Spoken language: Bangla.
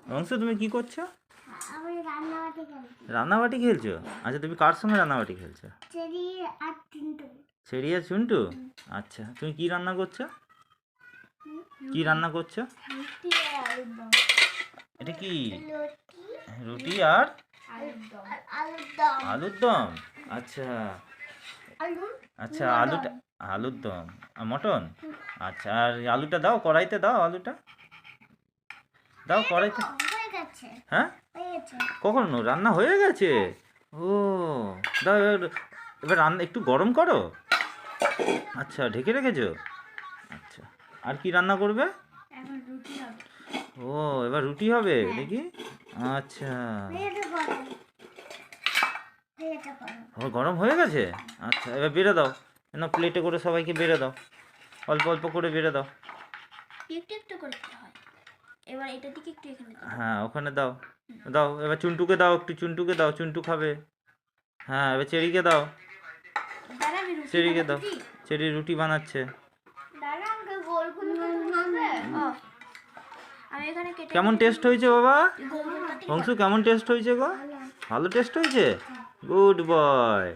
অংশ তুমি কি করছো? আমি রান্নাবাটি খেলছি। রান্নাবাটি খেলছো? আচ্ছা, তুমি কার সঙ্গে রান্নাবাটি খেলছো? চেরি আর চিন্টু। ছেড়ি আর চুন্টু? আচ্ছা, তুমি কি রান্না করছো? কি রান্না করছো? রুটি আর আলুর দম। এটা কি? রুটি রুটি আর আলুর দম। আলুর দম। আলুর দম? আচ্ছা আলুর আচ্ছা, আলুটা আলুর দম আর মটন। আচ্ছা, আর আলুটা দাও, কড়াইতে দাও, আলুটা দাও কড়াইতে। হয়ে গেছে। হ্যাঁ, হয়ে গেছে। কখন রান্না হয়ে গেছে? ও, দাও এবার। এবার রান্না একটু গরম করো। আচ্ছা, ঢেকে রেখেছো? আচ্ছা, আর কি রান্না করবে? এখন রুটি হবে। ও, এবার রুটি হবে দেখি। আচ্ছা, এটা গরম। এটা গরম। ও গরম হয়ে গেছে। আচ্ছা, এবার বেড়ে দাও। না, প্লেটে করে সবাইকে বেড়ে দাও, অল্প অল্প করে বেড়ে দাও। একটু একটু করে দিতে হয়। এবার এটা দিকে একটু এখানে দাও। হ্যাঁ, ওখানে দাও। দাও, এবার চুন্টুকে দাও, একটু চুন্টুকে দাও, চুন্টু খাবে। হ্যাঁ, এবার চেরিকে দাও, দাঁড়া আমি রুটি চেরিকে দাও। বানাচ্ছি। চেরি রুটি বানাচ্ছে। দাঁড়া আমাকে গোল গোল করে হবে। আমি এখানে কেটে কেমন টেস্ট হয়েছে বাবা? গোল গোল কাটি। অংশু, কেমন টেস্ট হয়েছে গো? ভালো টেস্ট হয়েছে? Good boy.